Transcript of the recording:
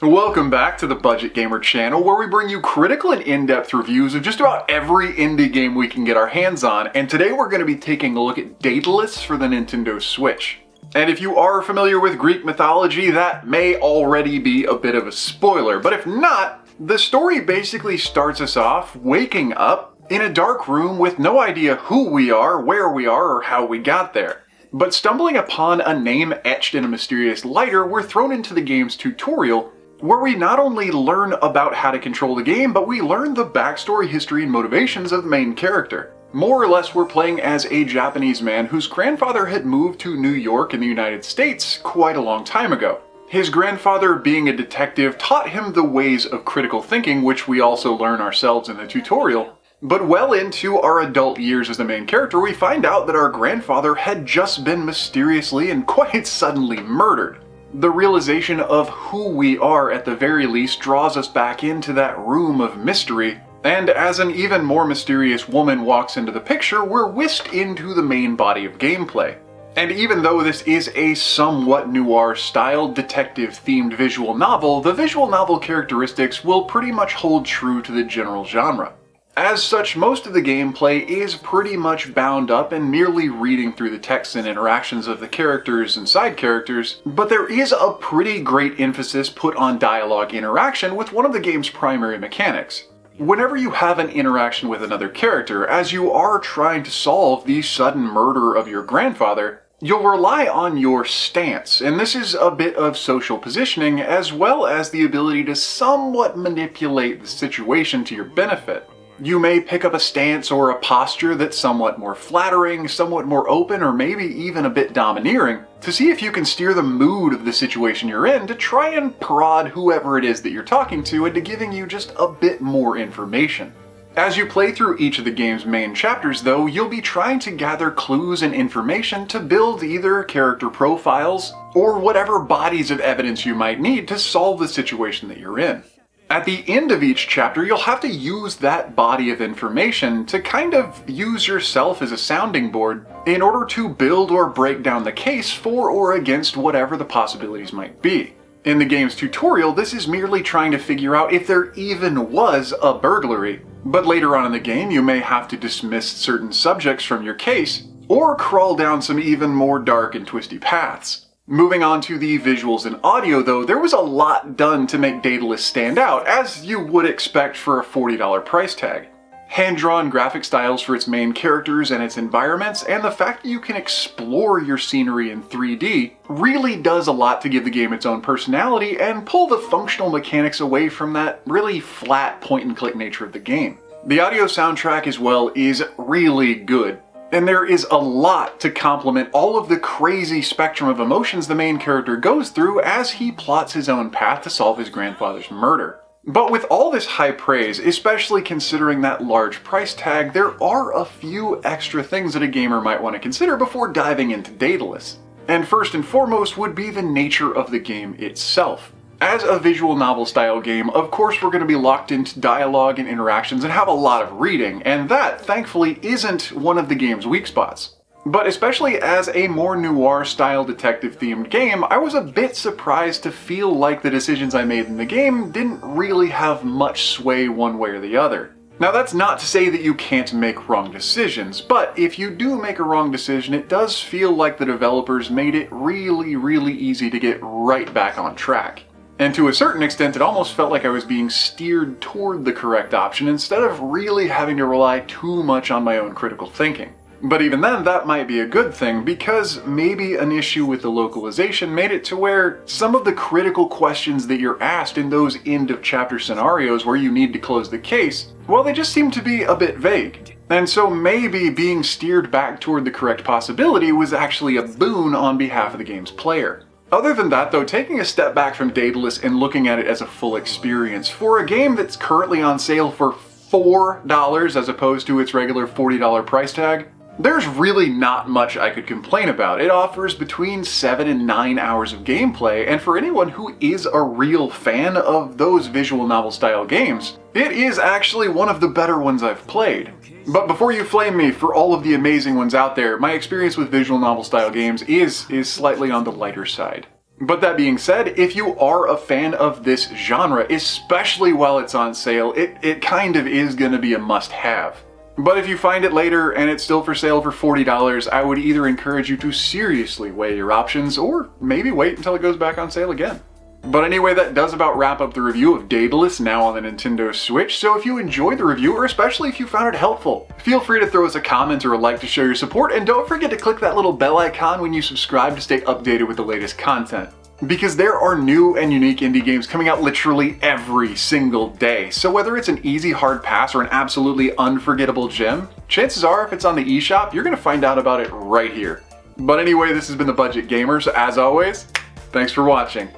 Welcome back to the Budget Gamer channel, where we bring you critical and in-depth reviews of just about every indie game we can get our hands on, and today we're going to be taking a look at Daedalus for the Nintendo Switch. And if you are familiar with Greek mythology, that may already be a bit of a spoiler, but if not, the story basically starts us off waking up in a dark room with no idea who we are, where we are, or how we got there. But stumbling upon a name etched in a mysterious lighter, we're thrown into the game's tutorial, where we not only learn about how to control the game, but we learn the backstory, history, and motivations of the main character. More or less, we're playing as a Japanese man whose grandfather had moved to New York in the United States quite a long time ago. His grandfather, being a detective, taught him the ways of critical thinking, which we also learn ourselves in the tutorial. But well into our adult years as the main character, we find out that our grandfather had just been mysteriously and quite suddenly murdered. The realization of who we are, at the very least, draws us back into that room of mystery, and as an even more mysterious woman walks into the picture, we're whisked into the main body of gameplay. And even though this is a somewhat noir-styled, detective-themed visual novel, the visual novel characteristics will pretty much hold true to the general genre. As such, most of the gameplay is pretty much bound up in merely reading through the text and interactions of the characters and side characters, but there is a pretty great emphasis put on dialogue interaction with one of the game's primary mechanics. Whenever you have an interaction with another character, as you are trying to solve the sudden murder of your grandfather, you'll rely on your stance, and this is a bit of social positioning as well as the ability to somewhat manipulate the situation to your benefit. You may pick up a stance or a posture that's somewhat more flattering, somewhat more open, or maybe even a bit domineering, to see if you can steer the mood of the situation you're in to try and prod whoever it is that you're talking to into giving you just a bit more information. As you play through each of the game's main chapters, though, you'll be trying to gather clues and information to build either character profiles or whatever bodies of evidence you might need to solve the situation that you're in. At the end of each chapter, you'll have to use that body of information to kind of use yourself as a sounding board in order to build or break down the case for or against whatever the possibilities might be. In the game's tutorial, this is merely trying to figure out if there even was a burglary, but later on in the game you may have to dismiss certain subjects from your case, or crawl down some even more dark and twisty paths. Moving on to the visuals and audio, though, there was a lot done to make Daedalus stand out, as you would expect for a $40 price tag. Hand-drawn graphic styles for its main characters and its environments, and the fact that you can explore your scenery in 3D really does a lot to give the game its own personality and pull the functional mechanics away from that really flat point-and-click nature of the game. The audio soundtrack as well is really good. And there is a lot to complement all of the crazy spectrum of emotions the main character goes through as he plots his own path to solve his grandfather's murder. But with all this high praise, especially considering that large price tag, there are a few extra things that a gamer might want to consider before diving into Daedalus. And first and foremost would be the nature of the game itself. As a visual novel style game, of course we're going to be locked into dialogue and interactions and have a lot of reading, and that, thankfully, isn't one of the game's weak spots. But especially as a more noir style detective themed game, I was a bit surprised to feel like the decisions I made in the game didn't really have much sway one way or the other. Now that's not to say that you can't make wrong decisions, but if you do make a wrong decision, it does feel like the developers made it really easy to get right back on track. And to a certain extent, it almost felt like I was being steered toward the correct option instead of really having to rely too much on my own critical thinking. But even then, that might be a good thing, because maybe an issue with the localization made it to where some of the critical questions that you're asked in those end-of-chapter scenarios where you need to close the case, well, they just seem to be a bit vague. And so maybe being steered back toward the correct possibility was actually a boon on behalf of the game's player. Other than that, though, taking a step back from Daedalus and looking at it as a full experience, for a game that's currently on sale for $4 as opposed to its regular $40 price tag, there's really not much I could complain about. It offers between 7 and 9 hours of gameplay, and for anyone who is a real fan of those visual novel style games, it is actually one of the better ones I've played. But before you flame me for all of the amazing ones out there, my experience with visual novel style games is slightly on the lighter side. But that being said, if you are a fan of this genre, especially while it's on sale, it kind of is going to be a must-have. But if you find it later and it's still for sale for $40, I would either encourage you to seriously weigh your options or maybe wait until it goes back on sale again. But anyway, that does about wrap up the review of Daedalus, now on the Nintendo Switch, so if you enjoyed the review, or especially if you found it helpful, feel free to throw us a comment or a like to show your support, and don't forget to click that little bell icon when you subscribe to stay updated with the latest content. Because there are new and unique indie games coming out literally every single day, so whether it's an easy hard pass or an absolutely unforgettable gem, chances are if it's on the eShop, you're going to find out about it right here. But anyway, this has been The Budget Gamer, so as always, thanks for watching.